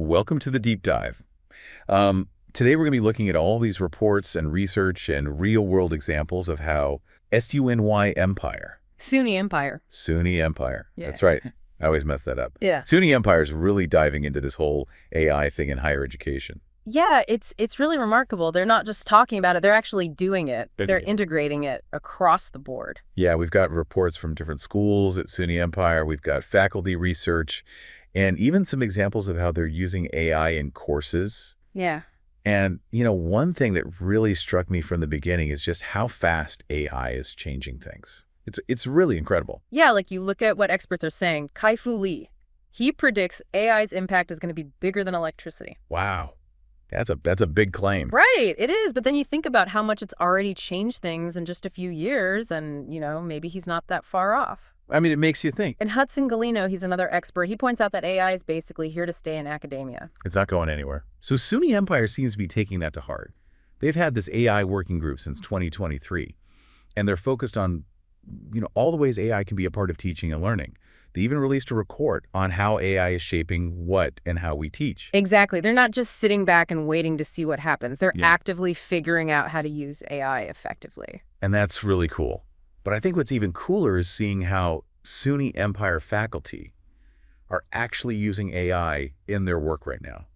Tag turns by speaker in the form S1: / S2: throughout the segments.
S1: Welcome to the deep dive. Today we're going to be looking at all these reports and research and real-world examples of how SUNY Empire.
S2: SUNY Empire.
S1: SUNY Empire.
S2: Yeah.
S1: That's right. I always mess that up.
S2: Yeah.
S1: SUNY Empire is really diving into this whole AI thing in higher education.
S2: Yeah, it's really remarkable. They're not just talking about it, they're actually doing it.
S1: They're
S2: They're
S1: doing it.
S2: integrating it across the board.
S1: Yeah, we've got reports from different schools at SUNY Empire. We've got faculty research and even some examples of how they're using AI in courses.
S2: Yeah.
S1: And, one thing that really struck me from the beginning is just how fast AI is changing things. It's really incredible.
S2: Yeah, like you look at what experts are saying. Kai-Fu Lee, he predicts AI's impact is going to be bigger than electricity.
S1: Wow. That's a big claim.
S2: Right, it is. But then you think about how much it's already changed things in just a few years, and, maybe he's not that far off.
S1: I mean, it makes you think.
S2: And Hudson Galino, he's another expert. He points out that AI is basically here to stay in academia.
S1: It's not going anywhere. So SUNY Empire seems to be taking that to heart. They've had this AI working group since 2023, and they're focused on, all the ways AI can be a part of teaching and learning. They even released a report on how AI is shaping what and how we teach.
S2: Exactly. They're not just sitting back and waiting to see what happens. They're actively figuring out how to use AI effectively.
S1: And that's really cool. But I think what's even cooler is seeing how SUNY Empire faculty are actually using AI in their work right now.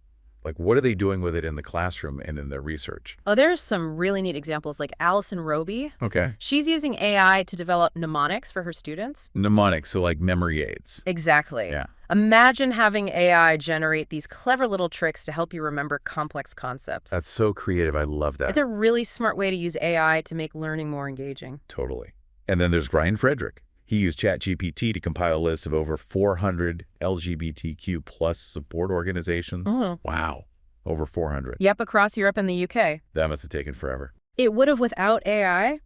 S1: Like, what are they doing with it in the classroom and in their research?
S2: Oh, there's some really neat examples, like Allison Roby.
S1: Okay.
S2: She's using AI to develop mnemonics for her students.
S1: Mnemonics, so like memory aids.
S2: Exactly.
S1: Yeah.
S2: Imagine having AI generate these clever little tricks to help you remember complex concepts.
S1: That's so creative. I love that.
S2: It's a really smart way to use AI to make learning more engaging.
S1: Totally. And then there's Ryan Frederick. He used ChatGPT to compile a list of over 400 LGBTQ plus support organizations. Wow. Over 400.
S2: Yep, across Europe and the UK.
S1: That must have taken forever.
S2: It would have without AI,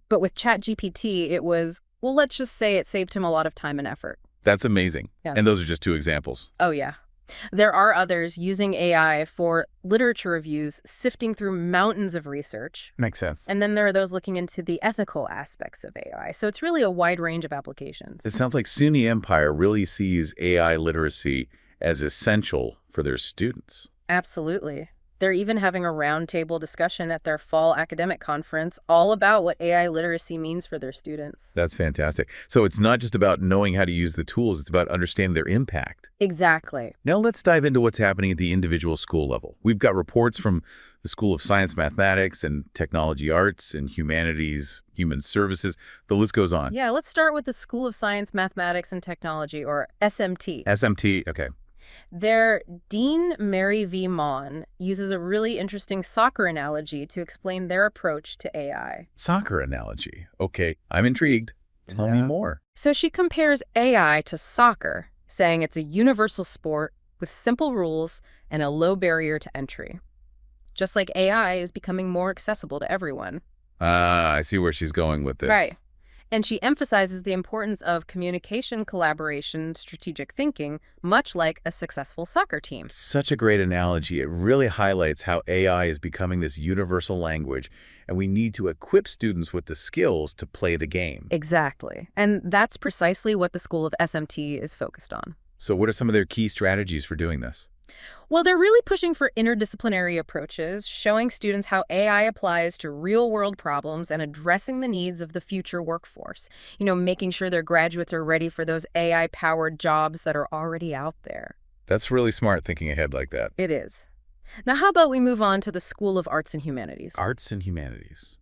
S2: but with ChatGPT, it was, well, let's just say it saved him a lot of time and effort.
S1: That's amazing.
S2: Yeah.
S1: And those are just two examples.
S2: Oh, yeah. There are others using AI for literature reviews, sifting through mountains of research.
S1: Makes sense.
S2: And then there are those looking into the ethical aspects of AI. So it's really a wide range of applications.
S1: It sounds like SUNY Empire really sees AI literacy as essential for their students.
S2: Absolutely. They're even having a roundtable discussion at their fall academic conference all about what AI literacy means for their students.
S1: That's fantastic. So it's not just about knowing how to use the tools, it's about understanding their impact.
S2: Exactly.
S1: Now let's dive into what's happening at the individual school level. We've got reports from the School of Science, Mathematics, and Technology Arts, and Humanities, Human Services. The list goes on.
S2: Yeah, let's start with the School of Science, Mathematics, and Technology, or SMT.
S1: SMT, okay.
S2: Their Dean Mary V. Mon uses a really interesting soccer analogy to explain their approach to AI.
S1: Soccer analogy. Okay, I'm intrigued. Tell me more.
S2: So she compares AI to soccer, saying it's a universal sport with simple rules and a low barrier to entry. Just like AI is becoming more accessible to everyone.
S1: I see where she's going with this.
S2: Right. And she emphasizes the importance of communication, collaboration, strategic thinking, much like a successful soccer team.
S1: Such a great analogy. It really highlights how AI is becoming this universal language, and we need to equip students with the skills to play the game.
S2: Exactly. And that's precisely what the School of SMT is focused on.
S1: So what are some of their key strategies for doing this?
S2: Well, they're really pushing for interdisciplinary approaches, showing students how AI applies to real-world problems and addressing the needs of the future workforce. Making sure their graduates are ready for those AI-powered jobs that are already out there.
S1: That's really smart, thinking ahead like that.
S2: It is. Now, how about we move on to the School of Arts and Humanities?
S1: Arts and Humanities.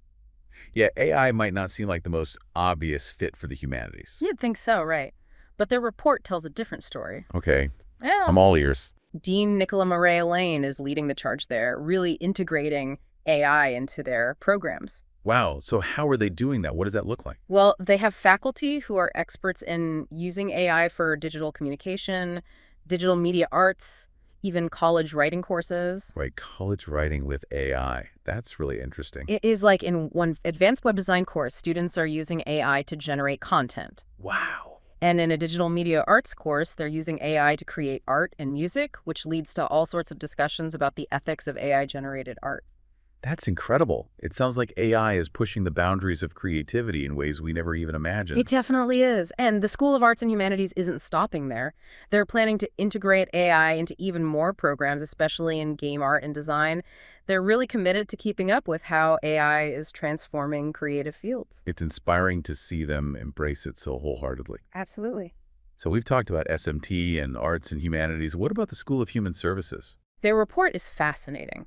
S1: Yeah, AI might not seem like the most obvious fit for the humanities.
S2: You'd think so, right? But their report tells a different story.
S1: Okay,
S2: Yeah.
S1: I'm all ears.
S2: Dean Nicola Murray Lane is leading the charge there, really integrating AI into their programs.
S1: Wow, so how are they doing that? What does that look like?
S2: Well, they have faculty who are experts in using AI for digital communication, digital media arts, even college writing courses.
S1: Right, college writing with AI. That's really interesting.
S2: It is like in one advanced web design course, students are using AI to generate content.
S1: Wow.
S2: And in a digital media arts course, they're using AI to create art and music, which leads to all sorts of discussions about the ethics of AI-generated art.
S1: That's incredible. It sounds like AI is pushing the boundaries of creativity in ways we never even
S2: It
S1: imagined.
S2: definitely is. And the School of Arts and Humanities isn't stopping there. They're planning to integrate AI into even more programs, especially in game art and design. They're really committed to keeping up with how AI is transforming creative fields.
S1: It's inspiring to see them embrace it so wholeheartedly.
S2: Absolutely.
S1: So we've talked about SMT and arts and humanities. What about the School of Human Services?
S2: Their report is fascinating.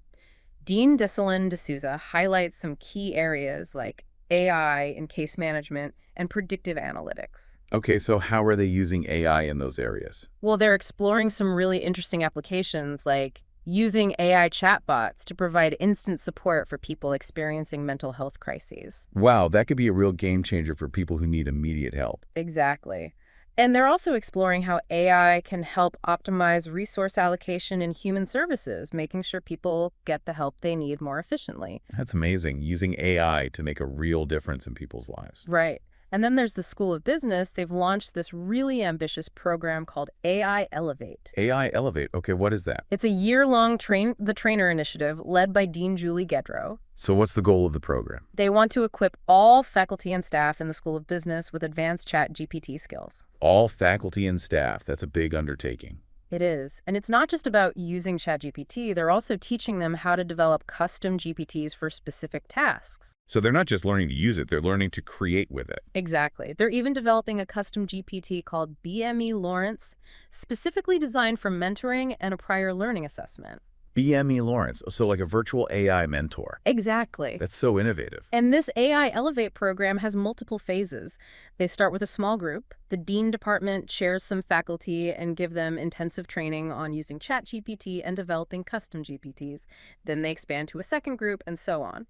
S2: Dean Disselin D'Souza highlights some key areas like AI in case management and predictive analytics.
S1: Okay, so how are they using AI in those areas?
S2: Well, they're exploring some really interesting applications like using AI chatbots to provide instant support for people experiencing mental health crises.
S1: Wow, that could be a real game changer for people who need immediate help.
S2: Exactly. And they're also exploring how AI can help optimize resource allocation in human services, making sure people get the help they need more efficiently.
S1: That's amazing, using AI to make a real difference in people's lives.
S2: Right. And then there's the School of Business. They've launched this really ambitious program called AI Elevate.
S1: AI Elevate, okay, what is that?
S2: It's a year-long the trainer initiative led by Dean Julie Gedrow.
S1: So what's the goal of the program?
S2: They want to equip all faculty and staff in the School of Business with advanced ChatGPT skills.
S1: All faculty and staff, that's a big undertaking.
S2: It is. And it's not just about using ChatGPT. They're also teaching them how to develop custom GPTs for specific tasks.
S1: So they're not just learning to use it, they're learning to create with it.
S2: Exactly. They're even developing a custom GPT called BME Lawrence, specifically designed for mentoring and a prior learning assessment.
S1: BME Lawrence, so like a virtual AI mentor.
S2: Exactly.
S1: That's so innovative.
S2: And this AI Elevate program has multiple phases. They start with a small group. The dean department chairs some faculty and give them intensive training on using ChatGPT and developing custom GPTs. Then they expand to a second group and so on.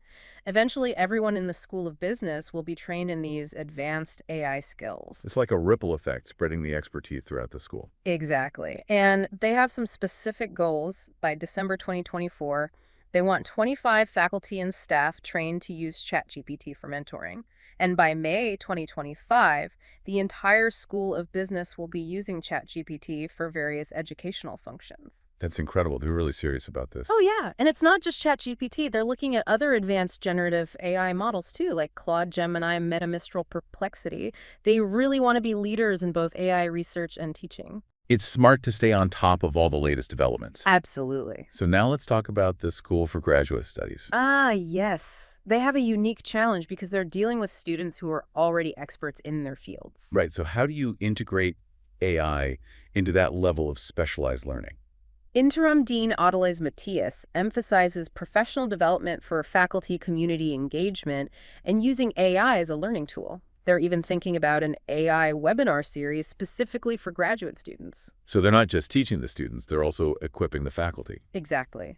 S2: Eventually, everyone in the School of Business will be trained in these advanced AI skills.
S1: It's like a ripple effect spreading the expertise throughout the school.
S2: Exactly. And they have some specific goals. By December 2024, they want 25 faculty and staff trained to use ChatGPT for mentoring. And by May 2025, the entire School of Business will be using ChatGPT for various educational functions.
S1: That's incredible. They're really serious about this.
S2: Oh, yeah. And it's not just ChatGPT. They're looking at other advanced generative AI models, too, like Claude, Gemini, Metamistral, Perplexity. They really want to be leaders in both AI research and teaching.
S1: It's smart to stay on top of all the latest developments.
S2: Absolutely.
S1: So now let's talk about the School for Graduate Studies.
S2: Ah, yes. They have a unique challenge because they're dealing with students who are already experts in their fields.
S1: Right, so how do you integrate AI into that level of specialized learning?
S2: Interim Dean Adelais Matias emphasizes professional development for faculty community engagement and using AI as a learning tool. They're even thinking about an AI webinar series specifically for graduate students.
S1: So they're not just teaching the students, they're also equipping the faculty.
S2: Exactly.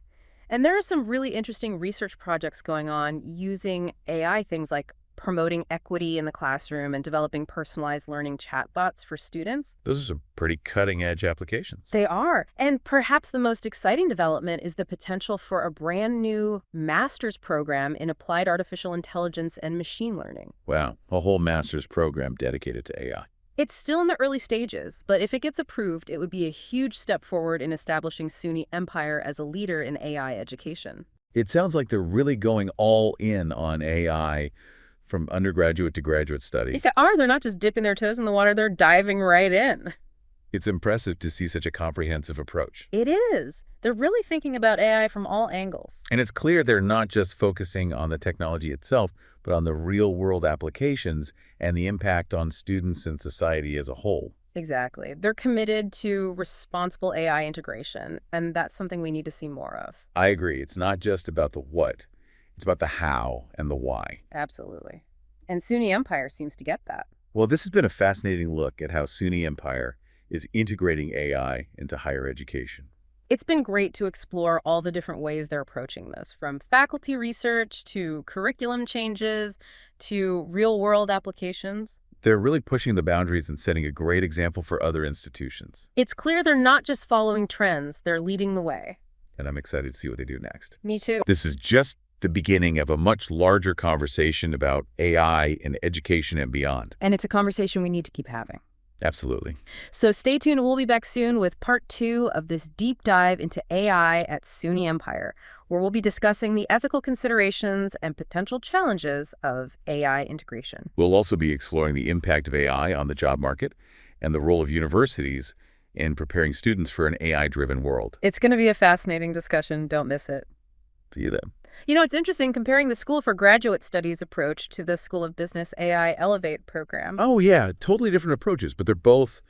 S2: And there are some really interesting research projects going on using AI, things like promoting equity in the classroom and developing personalized learning chatbots for students.
S1: Those are some pretty cutting-edge applications.
S2: They are. And perhaps the most exciting development is the potential for a brand new master's program in applied artificial intelligence and machine learning.
S1: Wow, a whole master's program dedicated to AI.
S2: It's still in the early stages, but if it gets approved, it would be a huge step forward in establishing SUNY Empire as a leader in AI education.
S1: It sounds like they're really going all in on AI from undergraduate to graduate studies.
S2: They're not just dipping their toes in the water, they're diving right in.
S1: It's impressive to see such a comprehensive approach.
S2: It is. They're really thinking about AI from all angles.
S1: And it's clear they're not just focusing on the technology itself, but on the real-world applications and the impact on students and society as a whole.
S2: Exactly. They're committed to responsible AI integration, and that's something we need to see more of.
S1: I agree. It's not just about the what. It's about the how and the why.
S2: Absolutely. And SUNY Empire seems to get that.
S1: Well, this has been a fascinating look at how SUNY Empire is integrating AI into higher education.
S2: It's been great to explore all the different ways they're approaching this, from faculty research to curriculum changes to real-world applications.
S1: They're really pushing the boundaries and setting a great example for other institutions.
S2: It's clear they're not just following trends, they're leading the way.
S1: And I'm excited to see what they do next.
S2: Me too.
S1: This is just the beginning of a much larger conversation about AI in education and beyond.
S2: And it's a conversation we need to keep having.
S1: Absolutely.
S2: So stay tuned. We'll be back soon with part 2 of this deep dive into AI at SUNY Empire, where we'll be discussing the ethical considerations and potential challenges of AI integration.
S1: We'll also be exploring the impact of AI on the job market and the role of universities in preparing students for an AI-driven world.
S2: It's going to be a fascinating discussion. Don't miss it.
S1: See you then.
S2: You know, it's interesting comparing the School for Graduate Studies approach to the School of Business AI Elevate program.
S1: Oh, yeah, totally different approaches, but they're both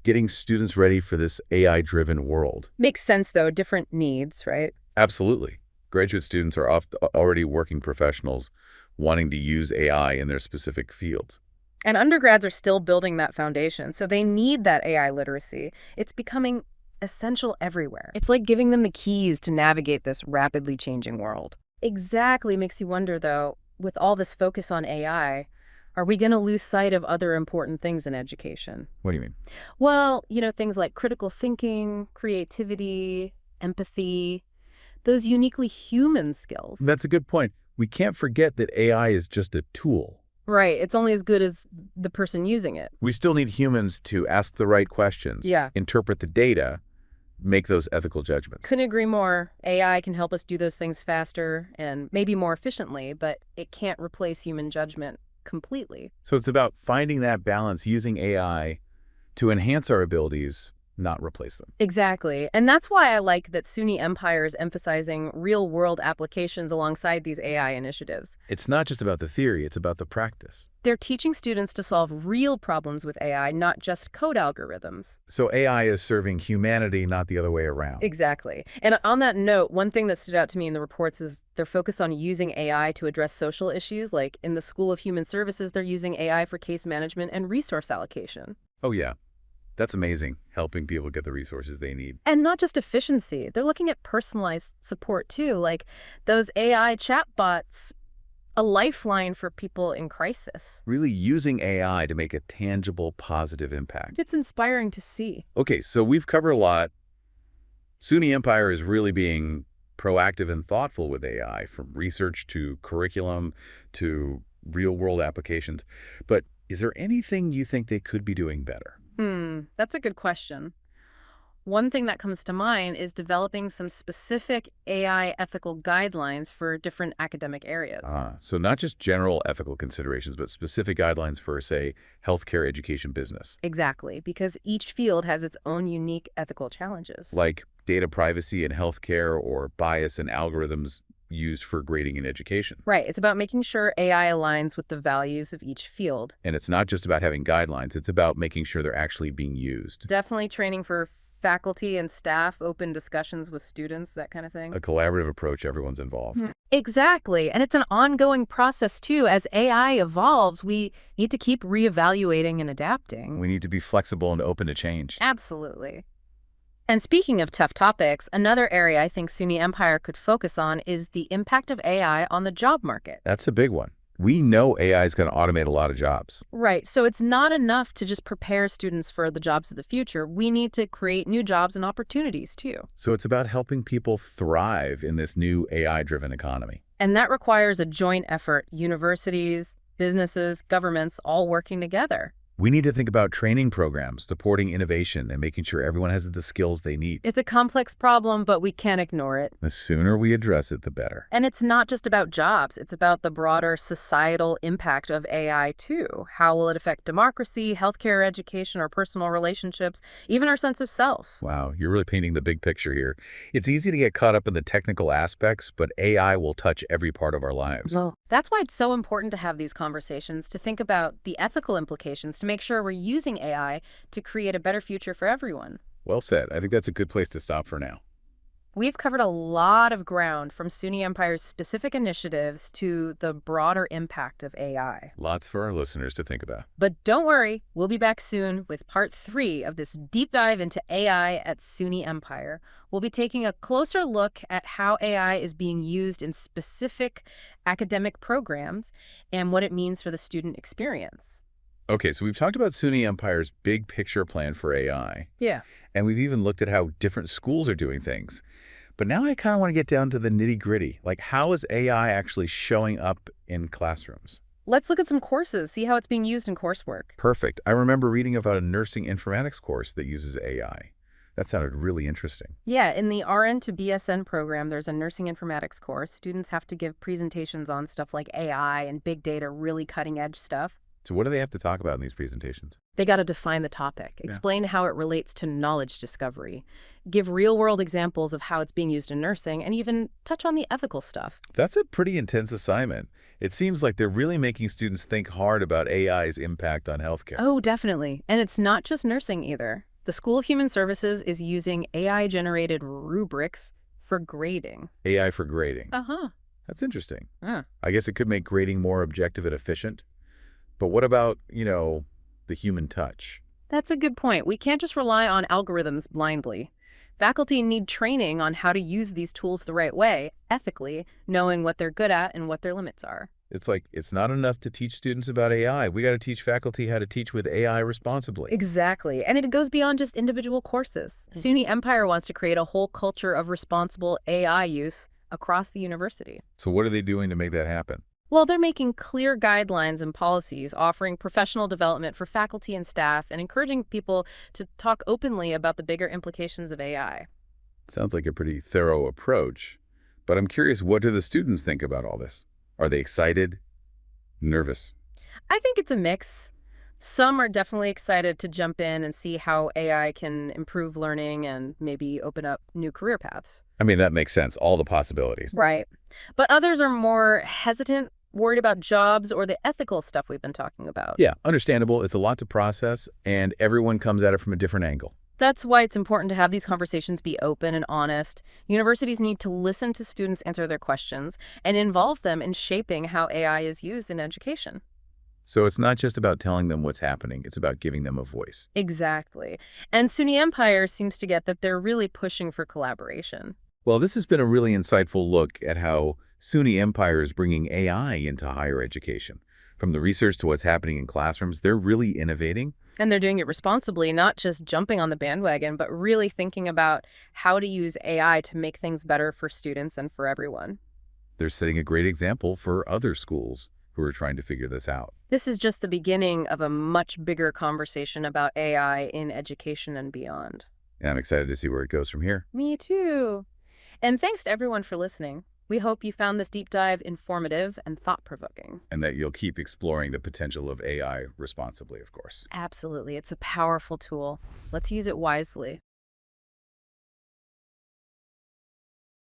S1: getting students ready for this AI-driven world.
S2: Makes sense, though. Different needs, right?
S1: Absolutely. Graduate students are already working professionals wanting to use AI in their specific fields.
S2: And undergrads are still building that foundation, so they need that AI literacy. It's becoming essential everywhere. It's like giving them the keys to navigate this rapidly changing world. Exactly. Makes you wonder, though, with all this focus on AI, are we going to lose sight of other important things in education?
S1: What do you mean?
S2: Well, things like critical thinking, creativity, empathy, those uniquely human skills.
S1: That's a good point. We can't forget that AI is just a tool.
S2: Right. It's only as good as the person using it.
S1: We still need humans to ask the right questions, interpret the data, make those ethical judgments.
S2: Couldn't agree more. AI can help us do those things faster and maybe more efficiently, but it can't replace human judgment completely.
S1: So it's about finding that balance, using AI to enhance our abilities, not replace them.
S2: Exactly. And that's why I like that SUNY Empire is emphasizing real-world applications alongside these AI initiatives.
S1: It's not just about the theory, it's about the practice.
S2: They're teaching students to solve real problems with AI, not just code algorithms.
S1: So AI is serving humanity, not the other way around.
S2: Exactly. And on that note, one thing that stood out to me in the reports is they're focused on using AI to address social issues. Like in the School of Human Services, they're using AI for case management and resource allocation.
S1: Oh, yeah. That's amazing, helping people get the resources they need.
S2: And not just efficiency. They're looking at personalized support, too, like those AI chatbots, a lifeline for people in crisis.
S1: Really using AI to make a tangible, positive impact.
S2: It's inspiring to see.
S1: Okay, so we've covered a lot. SUNY Empire is really being proactive and thoughtful with AI, from research to curriculum to real-world applications. But is there anything you think they could be doing better?
S2: That's a good question. One thing that comes to mind is developing some specific AI ethical guidelines for different academic areas.
S1: So not just general ethical considerations, but specific guidelines for, say, healthcare, education, business.
S2: Exactly, because each field has its own unique ethical challenges.
S1: Like data privacy in healthcare or bias in algorithms used for grading in education.
S2: Right. It's about making sure AI aligns with the values of each field.
S1: And it's not just about having guidelines. It's about making sure they're actually being used.
S2: Definitely training for faculty and staff, open discussions with students, that kind of thing.
S1: A collaborative approach, everyone's involved.
S2: Exactly. And it's an ongoing process, too. As AI evolves, we need to keep reevaluating and adapting.
S1: We need to be flexible and open to change.
S2: Absolutely. And speaking of tough topics, another area I think SUNY Empire could focus on is the impact of AI on the job market.
S1: That's a big one. We know AI is going to automate a lot of jobs.
S2: Right. So it's not enough to just prepare students for the jobs of the future. We need to create new jobs and opportunities, too.
S1: So it's about helping people thrive in this new AI-driven economy.
S2: And that requires a joint effort, universities, businesses, governments, all working together.
S1: We need to think about training programs, supporting innovation, and making sure everyone has the skills they need.
S2: It's a complex problem, but we can't ignore it.
S1: The sooner we address it, the better.
S2: And it's not just about jobs. It's about the broader societal impact of AI, too. How will it affect democracy, healthcare, education, our personal relationships, even our sense of self?
S1: Wow, you're really painting the big picture here. It's easy to get caught up in the technical aspects, but AI will touch every part of our lives.
S2: Well, that's why it's so important to have these conversations, to think about the ethical implications, to make sure we're using AI to create a better future for everyone.
S1: Well said. I think that's a good place to stop for now.
S2: We've covered a lot of ground, from SUNY Empire's specific initiatives to the broader impact of AI.
S1: Lots for our listeners to think about.
S2: But don't worry, we'll be back soon with part 3 of this deep dive into AI at SUNY Empire. We'll be taking a closer look at how AI is being used in specific academic programs and what it means for the student experience.
S1: Okay, so we've talked about SUNY Empire's big picture plan for AI.
S2: Yeah.
S1: And we've even looked at how different schools are doing things. But now I kind of want to get down to the nitty-gritty. Like, how is AI actually showing up in classrooms?
S2: Let's look at some courses, see how it's being used in coursework.
S1: Perfect. I remember reading about a nursing informatics course that uses AI. That sounded really interesting.
S2: Yeah, in the RN to BSN program, there's a nursing informatics course. Students have to give presentations on stuff like AI and big data, really cutting-edge stuff.
S1: So what do they have to talk about in these presentations?
S2: They got to define the topic, explain how it relates to knowledge discovery, give real-world examples of how it's being used in nursing, and even touch on the ethical stuff.
S1: That's a pretty intense assignment. It seems like they're really making students think hard about AI's impact on healthcare.
S2: Oh, definitely. And it's not just nursing either. The School of Human Services is using AI-generated rubrics for grading.
S1: AI for grading.
S2: Uh-huh.
S1: That's interesting.
S2: Yeah.
S1: I guess it could make grading more objective and efficient. But what about, the human touch?
S2: That's a good point. We can't just rely on algorithms blindly. Faculty need training on how to use these tools the right way, ethically, knowing what they're good at and what their limits are.
S1: It's like, it's not enough to teach students about AI. We got to teach faculty how to teach with AI responsibly.
S2: Exactly. And it goes beyond just individual courses. SUNY Empire wants to create a whole culture of responsible AI use across the university.
S1: So what are they doing to make that happen?
S2: Well, they're making clear guidelines and policies, offering professional development for faculty and staff, and encouraging people to talk openly about the bigger implications of AI.
S1: Sounds like a pretty thorough approach. But I'm curious, what do the students think about all this? Are they excited? Nervous?
S2: I think it's a mix. Some are definitely excited to jump in and see how AI can improve learning and maybe open up new career paths.
S1: I mean, that makes sense. All the possibilities.
S2: Right. But others are more hesitant, worried about jobs or the ethical stuff we've been talking about.
S1: Yeah, understandable. It's a lot to process, and everyone comes at it from a different angle.
S2: That's why it's important to have these conversations be open and honest. Universities need to listen to students answer their questions and involve them in shaping how AI is used in education.
S1: So it's not just about telling them what's happening. It's about giving them a voice.
S2: Exactly. And SUNY Empire seems to get that they're really pushing for collaboration.
S1: Well, this has been a really insightful look at how SUNY Empire is bringing AI into higher education. From the research to what's happening in classrooms, they're really innovating.
S2: And they're doing it responsibly, not just jumping on the bandwagon, but really thinking about how to use AI to make things better for students and for everyone.
S1: They're setting a great example for other schools who are trying to figure this out.
S2: This is just the beginning of a much bigger conversation about AI in education and beyond.
S1: And I'm excited to see where it goes from here.
S2: Me too. And thanks to everyone for listening. We hope you found this deep dive informative and thought-provoking.
S1: And that you'll keep exploring the potential of AI responsibly, of course.
S2: Absolutely. It's a powerful tool. Let's use it wisely.